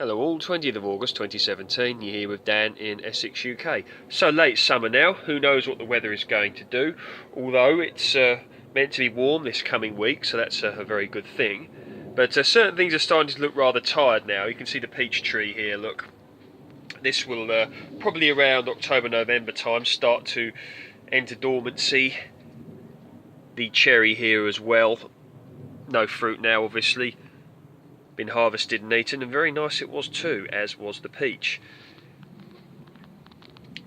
Hello all, 20th of August 2017, you're here with Dan in Essex, UK. So late summer now, who knows what the weather is going to do, although it's meant to be warm this coming week, so that's a very good thing. But certain things are starting to look rather tired now. You can see the peach tree here, look. This will probably around October, November time start to enter dormancy. The cherry here as well, no fruit now obviously. Been harvested and eaten, and very nice it was too, as was the peach.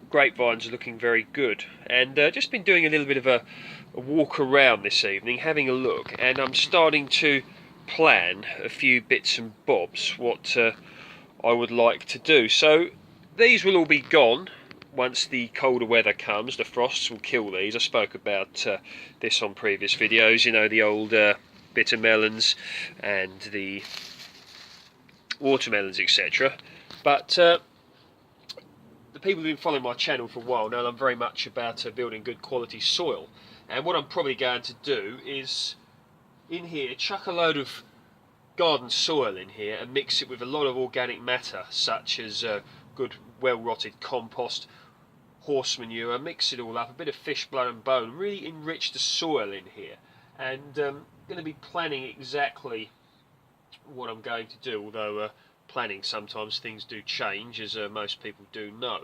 Grapevines are looking very good, and just been doing a little bit of a walk around this evening, having a look, and I'm starting to plan a few bits and bobs what I would like to do. So these will all be gone once the colder weather comes. The frosts will kill these. I spoke about this on previous videos, you know, the old bitter melons and the watermelons, etc. But the people who've been following my channel for a while know I'm very much about building good quality soil, and what I'm probably going to do is in here chuck a load of garden soil in here and mix it with a lot of organic matter, such as good well rotted compost, horse manure, mix it all up, a bit of fish blood and bone, really enrich the soil in here. And I'm going to be planning exactly what I'm going to do, although planning sometimes things do change, as most people do know.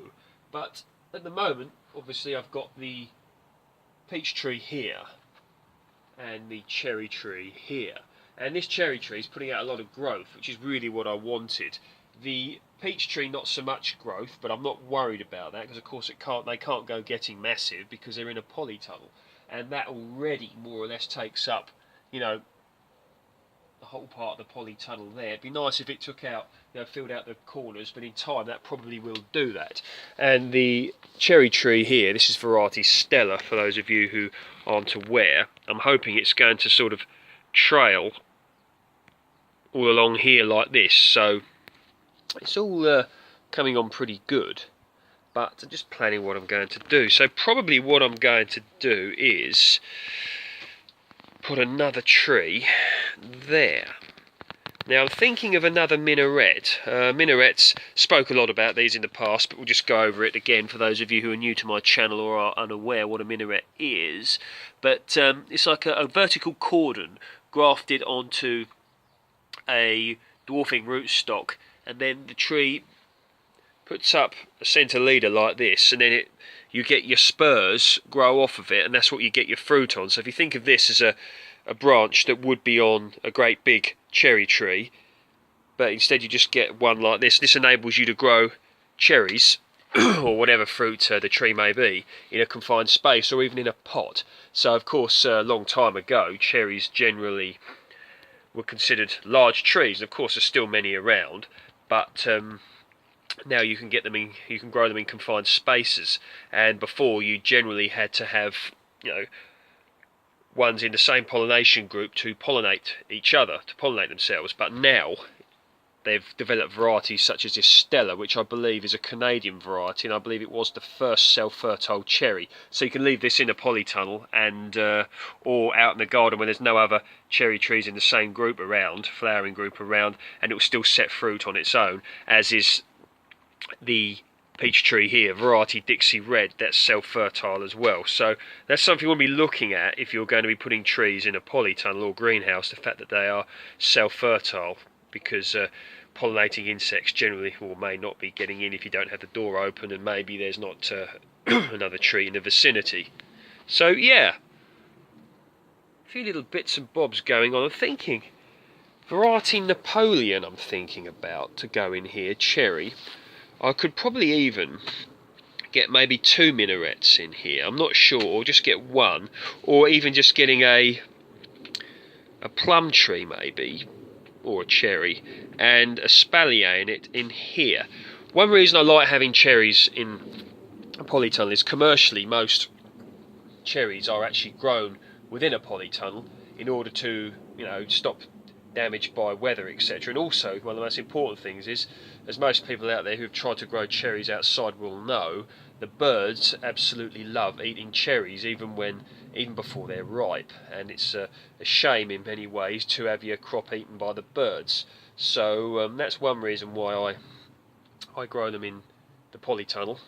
But at the moment obviously I've got the peach tree here and the cherry tree here, and this cherry tree is putting out a lot of growth, which is really what I wanted. The peach tree not so much growth, but I'm not worried about that because of course they can't go getting massive because they're in a polytunnel, and that already more or less takes up, you know, the whole part of the polytunnel there. It'd be nice if it took out, you know, filled out the corners, but in time that probably will do that. And the cherry tree here, this is variety Stella, for those of you who aren't aware. I'm hoping it's going to sort of trail all along here like this, so it's all coming on pretty good. But I'm just planning what I'm going to do. So probably what I'm going to do is put another tree there. Now I'm thinking of another minaret. Minarets, spoke a lot about these in the past, but we'll just go over it again for those of you who are new to my channel or are unaware what a minaret is. But it's like a vertical cordon grafted onto a dwarfing rootstock, and then the tree puts up a centre leader like this, and then you get your spurs grow off of it, and that's what you get your fruit on. So if you think of this as a branch that would be on a great big cherry tree, but instead you just get one like this, this enables you to grow cherries or whatever fruit the tree may be in a confined space or even in a pot. So of course a long time ago cherries generally were considered large trees, and of course there's still many around, but now you can get them in, you can grow them in confined spaces, and before you generally had to have, you know, ones in the same pollination group to pollinate each other, to pollinate themselves. But now they've developed varieties such as this Stella, which I believe is a Canadian variety, and I believe it was the first self-fertile cherry. So you can leave this in a polytunnel and or out in the garden where there's no other cherry trees in the same group around, flowering group around, and it will still set fruit on its own, as is the peach tree here, variety Dixie Red, that's self-fertile as well. So that's something we'll be looking at if you're going to be putting trees in a polytunnel or greenhouse, the fact that they are self-fertile, because pollinating insects generally or may not be getting in if you don't have the door open, and maybe there's not another tree in the vicinity. So yeah, a few little bits and bobs going on. I'm thinking variety Napoleon, I'm thinking about to go in here, cherry. I could probably even get maybe 2 minarets in here, I'm not sure, or just get one, or even just getting a plum tree maybe, or a cherry, and a spalier in it in here. One reason I like having cherries in a polytunnel is commercially most cherries are actually grown within a polytunnel in order to, you know, stop damage by weather, etc. And also, one of the most important things is, as most people out there who've tried to grow cherries outside will know, the birds absolutely love eating cherries even before they're ripe, and it's a shame in many ways to have your crop eaten by the birds. So that's one reason why I grow them in the polytunnel.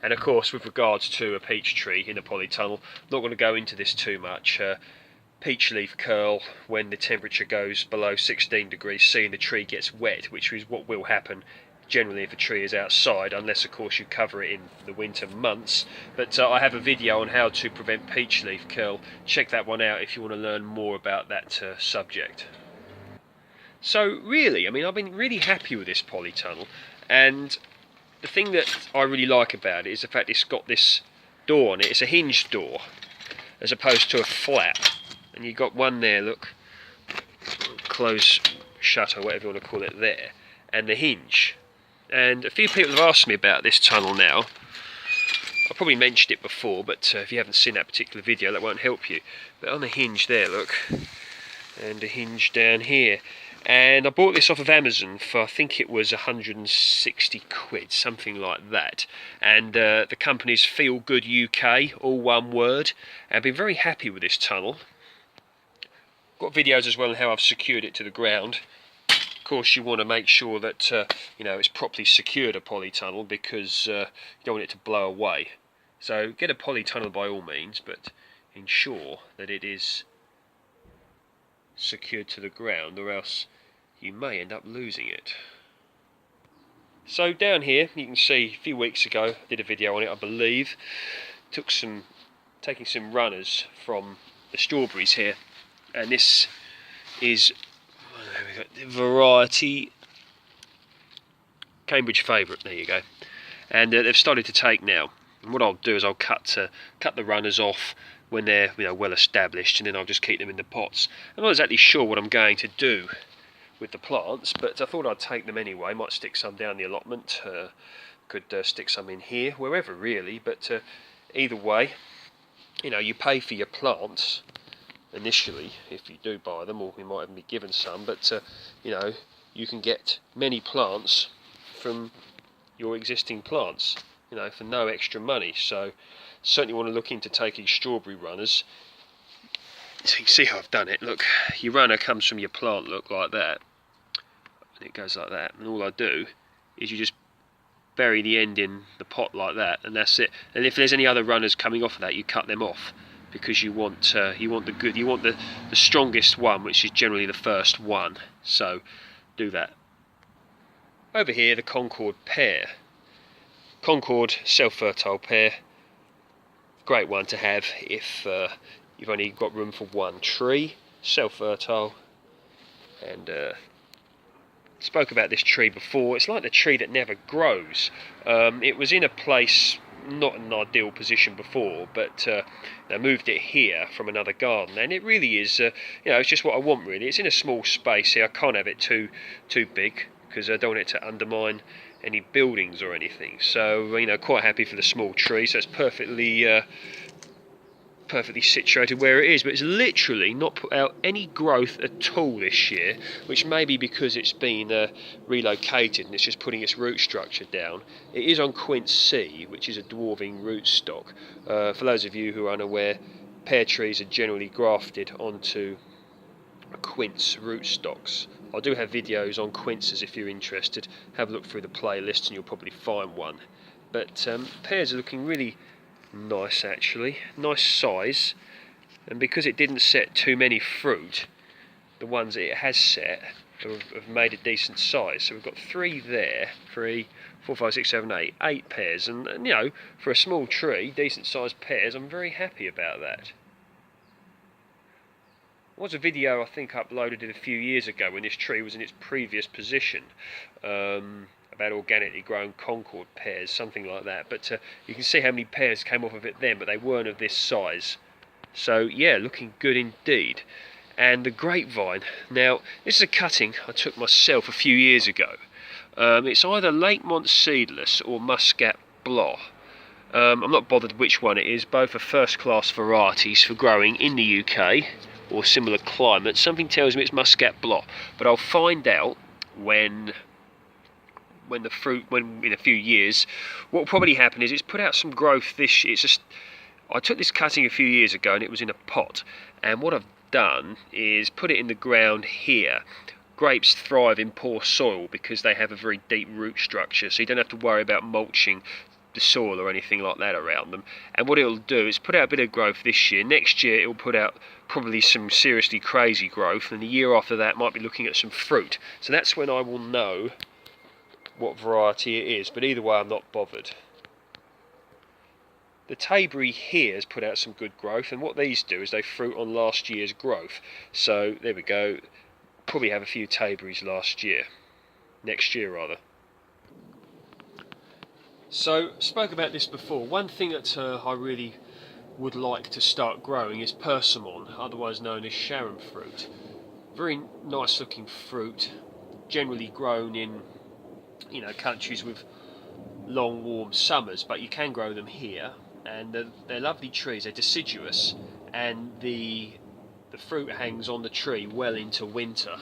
And of course, with regards to a peach tree in a polytunnel, not going to go into this too much. Peach leaf curl when the temperature goes below 16 degrees C and the tree gets wet, which is what will happen generally if a tree is outside, unless of course you cover it in the winter months. But I have a video on how to prevent peach leaf curl. Check that one out if you want to learn more about that subject. So really, I mean, I've been really happy with this polytunnel, and the thing that I really like about it is the fact it's got this door on it. It's a hinged door as opposed to a flap. And you've got one there, look, close, shut, or whatever you want to call it there, and the hinge. And a few people have asked me about this tunnel now. I've probably mentioned it before, but if you haven't seen that particular video, that won't help you. But on the hinge there, look, and a hinge down here. And I bought this off of Amazon for, I think it was 160 quid, something like that. And the company's FeelgoodUK, all one word. And I've been very happy with this tunnel. Got videos as well on how I've secured it to the ground. Of course, you want to make sure that you know, it's properly secured, a polytunnel, because you don't want it to blow away. So get a polytunnel by all means, but ensure that it is secured to the ground, or else you may end up losing it. So down here, you can see a few weeks ago I did a video on it, I believe. Taking some runners from the strawberries here. And this is the variety Cambridge Favourite. There you go. And they've started to take now. And what I'll do is I'll cut the runners off when they're, you know, well established, and then I'll just keep them in the pots. I'm not exactly sure what I'm going to do with the plants, but I thought I'd take them anyway. Might stick some down the allotment. Could stick some in here, wherever really. But either way, you know, you pay for your plants initially, if you do buy them, or you might even be given some, but you know, you can get many plants from your existing plants, you know, for no extra money. So certainly want to look into taking strawberry runners. So you can see how I've done it. Look, your runner comes from your plant, look, like that, and it goes like that, and all I do is you just bury the end in the pot like that, and that's it. And if there's any other runners coming off of that, you cut them off, because you want the strongest one, which is generally the first one. So do that. Over here, the Concord pear. Concord self-fertile pear. Great one to have if you've only got room for one tree. Self-fertile. And spoke about this tree before. It's like the tree that never grows. It was in a place, not an ideal position before, but I moved it here from another garden, and it really is, you know, it's just what I want really. It's in a small space here. I can't have it too big, because I don't want it to undermine any buildings or anything. So, you know, quite happy for the small tree. So it's perfectly situated where it is, but it's literally not put out any growth at all this year, which may be because it's been relocated and it's just putting its root structure down. It is on quince C, which is a dwarfing rootstock. For those of you who are unaware, pear trees are generally grafted onto quince rootstocks. I do have videos on quinces if you're interested. Have a look through the playlist and you'll probably find one. But pears are looking really nice, actually, nice size, and because it didn't set too many fruit, the ones that it has set have made a decent size. So we've got 3 there, 3, 4, 5, 6, 7, 8, 8 pears, and you know, for a small tree, decent sized pears, I'm very happy about that. There was a video I think uploaded it a few years ago when this tree was in its previous position, about organically grown Concord pears, something like that. But you can see how many pears came off of it then, but they weren't of this size. So yeah, looking good indeed. And the grapevine. Now, this is a cutting I took myself a few years ago. It's either Lakemont Seedless or Muscat Blah. I'm not bothered which one it is. Both are first-class varieties for growing in the UK or similar climates. Something tells me it's Muscat Blah, but I'll find out when in a few years. What will probably happen is it's put out some growth this year. I took this cutting a few years ago and it was in a pot, and what I've done is put it in the ground here grapes thrive in poor soil because they have a very deep root structure, so you don't have to worry about mulching the soil or anything like that around them. And what it'll do is put out a bit of growth this year. Next year it'll put out probably some seriously crazy growth, and the year after that might be looking at some fruit. So that's when I will know what variety it is, but either way I'm not bothered. The Tayberry here has put out some good growth, and what these do is they fruit on last year's growth. So there we go, probably have a few Tayberries next year rather. So, spoke about this before. One thing that I really would like to start growing is Persimmon, otherwise known as Sharron fruit. Very nice looking fruit, generally grown in, you know, countries with long warm summers, but you can grow them here, and they're lovely trees. They're deciduous, and the fruit hangs on the tree well into winter.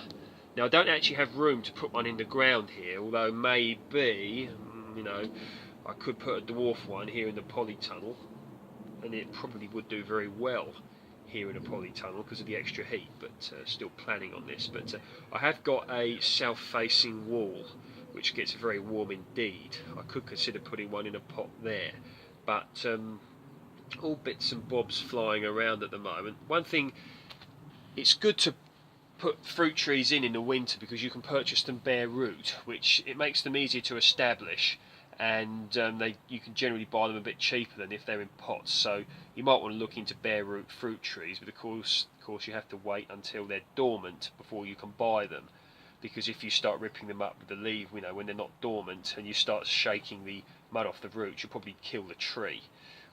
Now I don't actually have room to put one in the ground here, although maybe, you know, I could put a dwarf one here in the Polytunnel, and it probably would do very well here in a Polytunnel because of the extra heat, but still planning on this. But I have got a south-facing wall which gets very warm indeed. I could consider putting one in a pot there, but all bits and bobs flying around at the moment. One thing, it's good to put fruit trees in the winter because you can purchase them bare root, which it makes them easier to establish, and you can generally buy them a bit cheaper than if they're in pots. So you might want to look into bare root fruit trees, but of course you have to wait until they're dormant before you can buy them, because if you start ripping them up with the leaf, you know, when they're not dormant, and you start shaking the mud off the roots, you'll probably kill the tree.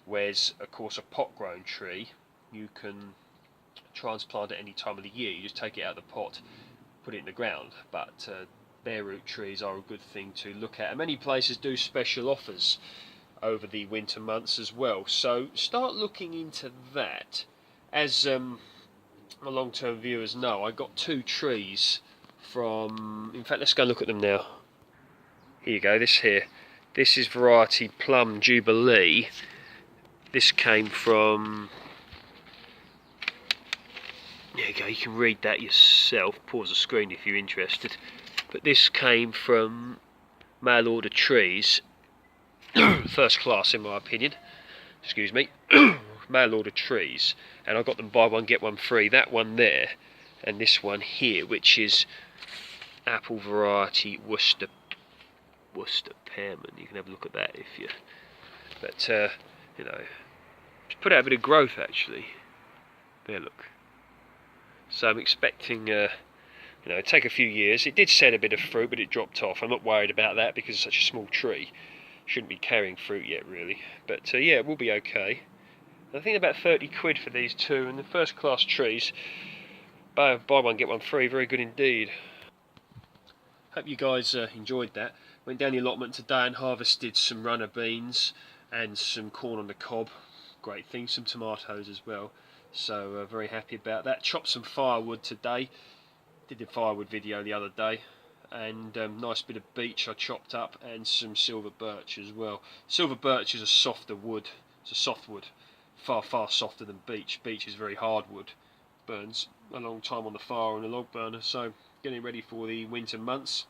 Whereas of course a pot grown tree, you can transplant at any time of the year. You just take it out of the pot, put it in the ground. But bare root trees are a good thing to look at, and many places do special offers over the winter months as well, so start looking into that. As my long-term viewers know, I got two trees from, in fact let's go and look at them now. Here you go, this is variety Plum Jubilee. This came from, there you go, you can read that yourself, pause the screen if you're interested. But this came from mail order trees, first class in my opinion, excuse me, mail order trees, and I got them buy one get one free. That one there, and this one here, which is apple variety Worcester Pearman. You can have a look at that if you, but you know, just put out a bit of growth actually. There, look. So I'm expecting you know, it'd take a few years. It did set a bit of fruit, but it dropped off. I'm not worried about that because it's such a small tree. Shouldn't be carrying fruit yet, really. But yeah, it will be okay. I think about 30 quid for these two, and the first class trees. Buy one, get one free. Very good indeed. Hope you guys enjoyed that. Went down the allotment today and harvested some runner beans and some corn on the cob. Great thing. Some tomatoes as well. So very happy about that. Chopped some firewood today. Did the firewood video the other day, and nice bit of beech I chopped up, and some silver birch as well. Silver birch is a softer wood. It's a soft wood, far softer than beech. Beech is very hard wood, burns a long time on the fire and a log burner. So getting ready for the winter months.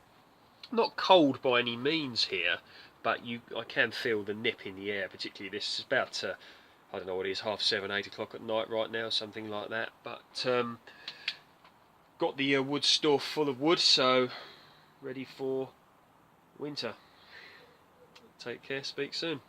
Not cold by any means here, but I can feel the nip in the air. Particularly this is about I don't know what it is, 7:30, 8 o'clock at night right now, something like that. But got the wood store full of wood, so ready for winter. Take care, speak soon.